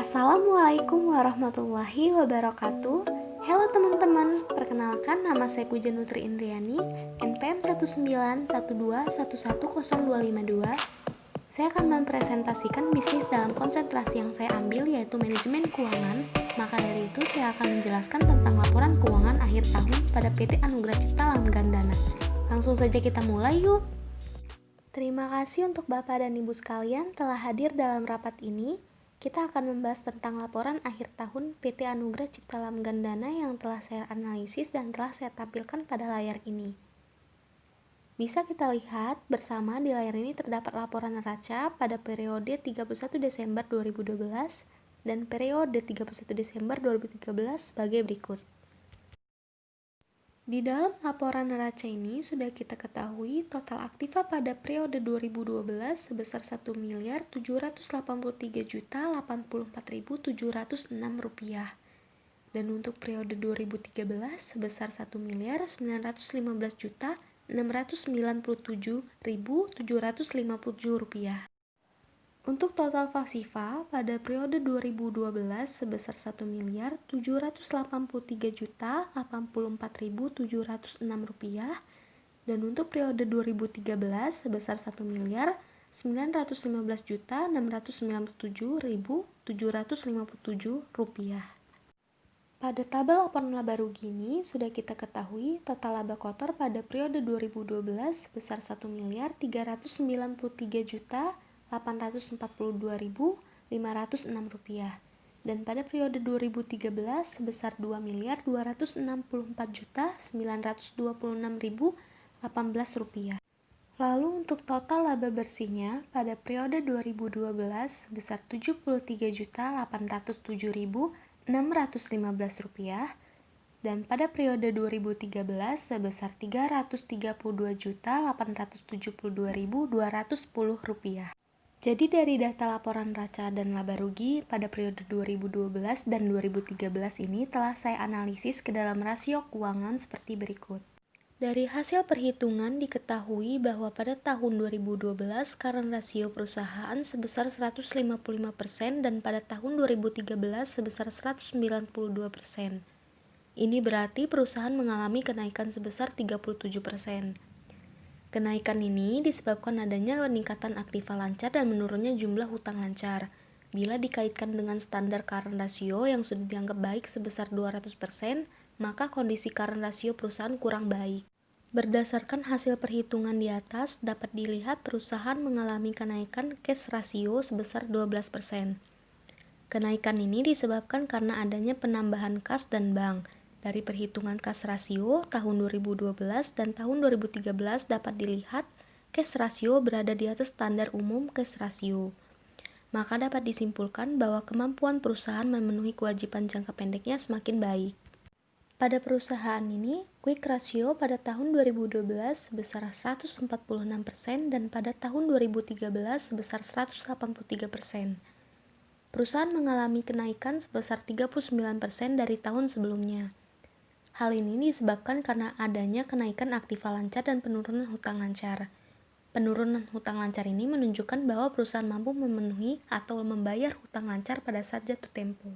Assalamualaikum warahmatullahi wabarakatuh. Halo teman-teman, perkenalkan nama saya Puja Nutri Indriani, NPM 19121110252. Saya akan mempresentasikan bisnis dalam konsentrasi yang saya ambil, yaitu manajemen keuangan. Maka dari itu saya akan menjelaskan tentang laporan keuangan akhir tahun pada PT Anugrah Cipta Langgandana. Langsung saja kita mulai yuk. Terima kasih untuk Bapak dan Ibu sekalian telah hadir dalam rapat ini. Kita akan membahas tentang laporan akhir tahun PT Anugrah Cipta Langgandana yang telah saya analisis dan telah saya tampilkan pada layar ini. Bisa kita lihat bersama di layar ini terdapat laporan neraca pada periode 31 Desember 2012 dan periode 31 Desember 2013 sebagai berikut. Di dalam laporan neraca ini sudah kita ketahui total aktiva pada periode 2012 sebesar Rp1.783.084.706 dan untuk periode 2013 sebesar Rp1.919.997.757. Untuk total Fasifa pada periode 2012 sebesar Rp1.783.084.706 dan untuk periode 2013 sebesar Rp1.919.997.757. Pada tabel laporan laba rugi ini sudah kita ketahui total laba kotor pada periode 2012 sebesar Rp1.393.842.506 dan pada periode 2013 sebesar Rp2.264.926.018. Lalu untuk total laba bersihnya pada periode 2012 sebesar Rp73.807.615 dan pada periode 2013 sebesar Rp334.872.210. Jadi dari data laporan neraca dan laba rugi pada periode 2012 dan 2013 ini telah saya analisis ke dalam rasio keuangan seperti berikut. Dari hasil perhitungan diketahui bahwa pada tahun 2012 current rasio perusahaan sebesar 155% dan pada tahun 2013 sebesar 192%. Ini berarti perusahaan mengalami kenaikan sebesar 37%. Kenaikan ini disebabkan adanya peningkatan aktiva lancar dan menurunnya jumlah hutang lancar. Bila dikaitkan dengan standar current ratio yang sudah dianggap baik sebesar 200%, maka kondisi current ratio perusahaan kurang baik. Berdasarkan hasil perhitungan di atas, dapat dilihat perusahaan mengalami kenaikan cash ratio sebesar 12%. Kenaikan ini disebabkan karena adanya penambahan kas dan bank. Dari perhitungan cash ratio tahun 2012 dan tahun 2013 dapat dilihat cash ratio berada di atas standar umum cash ratio. Maka dapat disimpulkan bahwa kemampuan perusahaan memenuhi kewajiban jangka pendeknya semakin baik. Pada perusahaan ini, quick ratio pada tahun 2012 sebesar 146% dan pada tahun 2013 sebesar 183%. Perusahaan mengalami kenaikan sebesar 39% dari tahun sebelumnya. Hal ini disebabkan karena adanya kenaikan aktiva lancar dan penurunan hutang lancar. Penurunan hutang lancar ini menunjukkan bahwa perusahaan mampu memenuhi atau membayar hutang lancar pada saat jatuh tempo.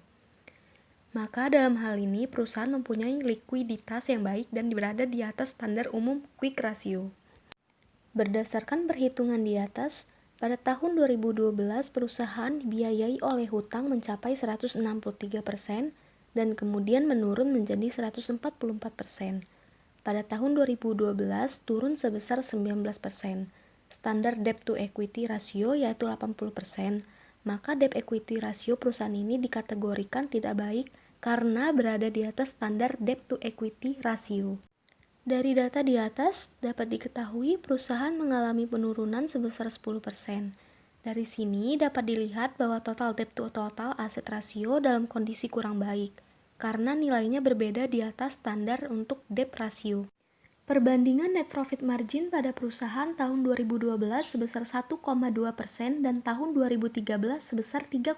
Maka dalam hal ini perusahaan mempunyai likuiditas yang baik dan berada di atas standar umum quick ratio. Berdasarkan perhitungan di atas, pada tahun 2012 perusahaan dibiayai oleh hutang mencapai 163%, dan kemudian menurun menjadi 144%. Pada tahun 2012 turun sebesar 19%. Standar debt to equity ratio yaitu 80%, maka debt equity ratio perusahaan ini dikategorikan tidak baik karena berada di atas standar debt to equity ratio. Dari data di atas dapat diketahui perusahaan mengalami penurunan sebesar 10%. Dari sini dapat dilihat bahwa total debt to total asset ratio dalam kondisi kurang baik, karena nilainya berbeda di atas standar untuk debt ratio. Perbandingan net profit margin pada perusahaan tahun 2012 sebesar 1,2% dan tahun 2013 sebesar 3,6%.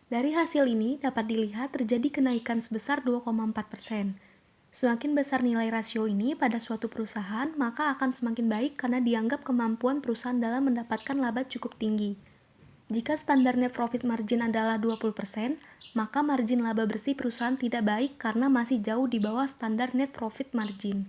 Dari hasil ini dapat dilihat terjadi kenaikan sebesar 2,4%. Semakin besar nilai rasio ini pada suatu perusahaan, maka akan semakin baik karena dianggap kemampuan perusahaan dalam mendapatkan laba cukup tinggi. Jika standar net profit margin adalah 20%, maka margin laba bersih perusahaan tidak baik karena masih jauh di bawah standar net profit margin.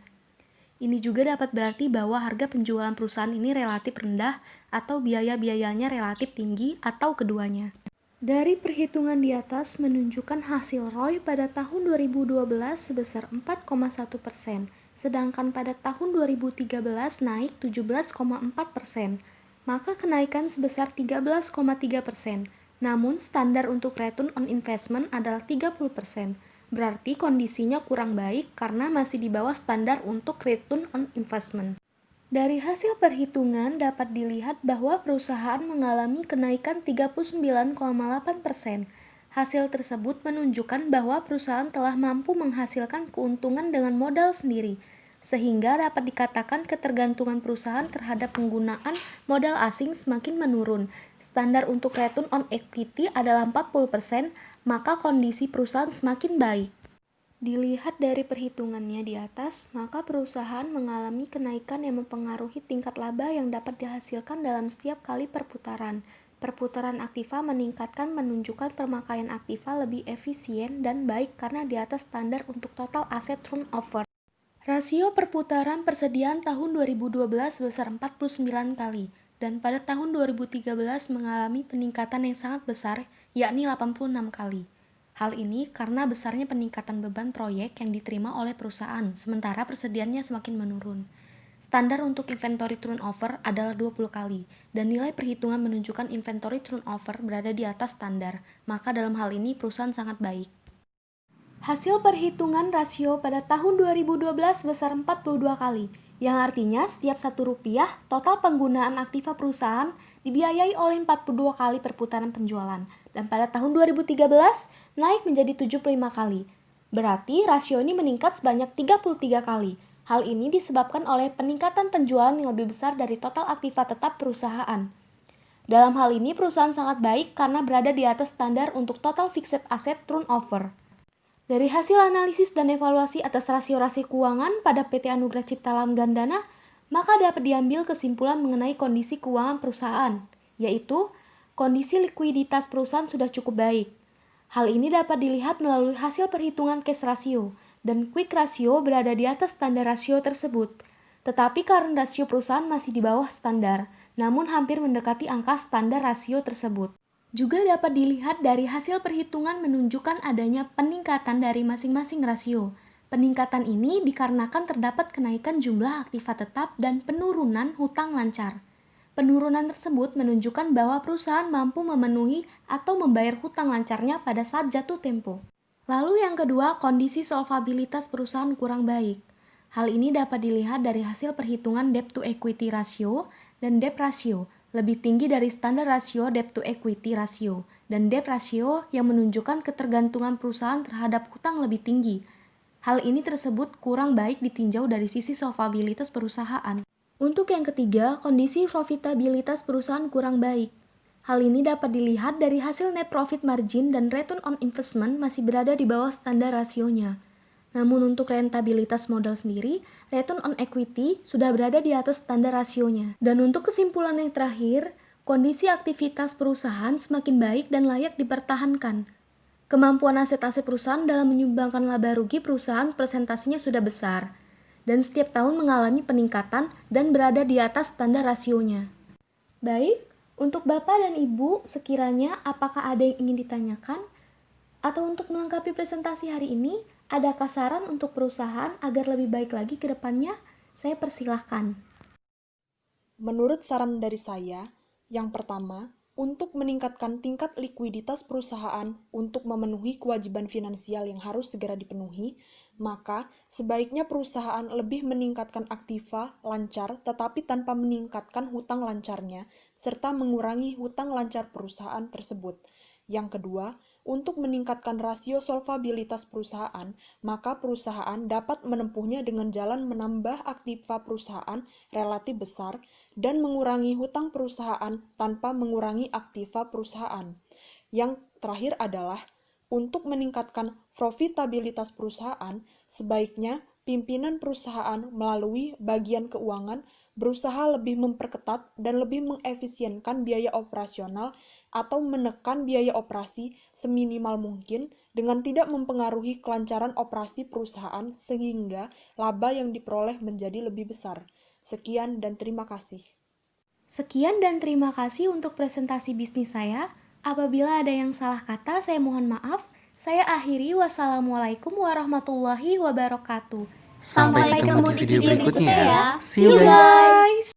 Ini juga dapat berarti bahwa harga penjualan perusahaan ini relatif rendah atau biaya-biayanya relatif tinggi atau keduanya. Dari perhitungan di atas menunjukkan hasil ROI pada tahun 2012 sebesar 4,1%, sedangkan pada tahun 2013 naik 17,4%. Maka kenaikan sebesar 13,3%. Namun standar untuk return on investment adalah 30%. Berarti kondisinya kurang baik karena masih di bawah standar untuk return on investment. Dari hasil perhitungan dapat dilihat bahwa perusahaan mengalami kenaikan 39,8%. Hasil tersebut menunjukkan bahwa perusahaan telah mampu menghasilkan keuntungan dengan modal sendiri, sehingga dapat dikatakan ketergantungan perusahaan terhadap penggunaan modal asing semakin menurun. Standar untuk return on equity adalah 40%, maka kondisi perusahaan semakin baik. Dilihat dari perhitungannya di atas, maka perusahaan mengalami kenaikan yang mempengaruhi tingkat laba yang dapat dihasilkan dalam setiap kali perputaran. Perputaran aktiva meningkatkan menunjukkan pemakaian aktiva lebih efisien dan baik karena di atas standar untuk total aset turnover. Rasio perputaran persediaan tahun 2012 sebesar 49 kali, dan pada tahun 2013 mengalami peningkatan yang sangat besar, yakni 86 kali. Hal ini karena besarnya peningkatan beban proyek yang diterima oleh perusahaan, sementara persediaannya semakin menurun. Standar untuk inventory turnover adalah 20 kali, dan nilai perhitungan menunjukkan inventory turnover berada di atas standar, maka dalam hal ini perusahaan sangat baik. Hasil perhitungan rasio pada tahun 2012 sebesar 42 kali, yang artinya setiap Rp1 total penggunaan aktiva perusahaan dibiayai oleh 42 kali perputaran penjualan, dan pada tahun 2013 naik menjadi 75 kali. Berarti rasio ini meningkat sebanyak 33 kali. Hal ini disebabkan oleh peningkatan penjualan yang lebih besar dari total aktiva tetap perusahaan. Dalam hal ini perusahaan sangat baik karena berada di atas standar untuk total fixed asset turnover. Dari hasil analisis dan evaluasi atas rasio-rasio keuangan pada PT Anugrah Cipta Langgandana, maka dapat diambil kesimpulan mengenai kondisi keuangan perusahaan, yaitu kondisi likuiditas perusahaan sudah cukup baik. Hal ini dapat dilihat melalui hasil perhitungan cash ratio, dan quick ratio berada di atas standar rasio tersebut. Tetapi current rasio perusahaan masih di bawah standar, namun hampir mendekati angka standar rasio tersebut. Juga dapat dilihat dari hasil perhitungan menunjukkan adanya peningkatan dari masing-masing rasio. Peningkatan ini dikarenakan terdapat kenaikan jumlah aktiva tetap dan penurunan hutang lancar. Penurunan tersebut menunjukkan bahwa perusahaan mampu memenuhi atau membayar hutang lancarnya pada saat jatuh tempo. Lalu yang kedua, kondisi solvabilitas perusahaan kurang baik. Hal ini dapat dilihat dari hasil perhitungan debt to equity ratio dan debt ratio, lebih tinggi dari standar rasio debt to equity ratio, dan debt ratio yang menunjukkan ketergantungan perusahaan terhadap hutang lebih tinggi. Hal ini tersebut kurang baik ditinjau dari sisi solvabilitas perusahaan. Untuk yang ketiga, kondisi profitabilitas perusahaan kurang baik. Hal ini dapat dilihat dari hasil net profit margin dan return on investment masih berada di bawah standar rasionya. Namun untuk rentabilitas modal sendiri, return on equity sudah berada di atas standar rasionya. Dan untuk kesimpulan yang terakhir, kondisi aktivitas perusahaan semakin baik dan layak dipertahankan. Kemampuan aset-aset perusahaan dalam menyumbangkan laba rugi perusahaan presentasinya sudah besar, dan setiap tahun mengalami peningkatan dan berada di atas standar rasionya. Baik, untuk Bapak dan Ibu, sekiranya apakah ada yang ingin ditanyakan? Atau untuk melengkapi presentasi hari ini, adakah saran untuk perusahaan agar lebih baik lagi ke depannya? Saya persilahkan. Menurut saran dari saya, yang pertama, untuk meningkatkan tingkat likuiditas perusahaan untuk memenuhi kewajiban finansial yang harus segera dipenuhi, maka sebaiknya perusahaan lebih meningkatkan aktiva lancar tetapi tanpa meningkatkan hutang lancarnya, serta mengurangi hutang lancar perusahaan tersebut. Yang kedua, untuk meningkatkan rasio solvabilitas perusahaan, maka perusahaan dapat menempuhnya dengan jalan menambah aktiva perusahaan relatif besar dan mengurangi hutang perusahaan tanpa mengurangi aktiva perusahaan. Yang terakhir adalah untuk meningkatkan profitabilitas perusahaan, sebaiknya pimpinan perusahaan melalui bagian keuangan berusaha lebih memperketat dan lebih mengefisienkan biaya operasional atau menekan biaya operasi seminimal mungkin dengan tidak mempengaruhi kelancaran operasi perusahaan sehingga laba yang diperoleh menjadi lebih besar. Sekian dan terima kasih. Sekian dan terima kasih untuk presentasi bisnis saya. Apabila ada yang salah kata, saya mohon maaf. Saya akhiri. Wassalamualaikum warahmatullahi wabarakatuh. Sampai ketemu di video berikutnya ya. See you guys!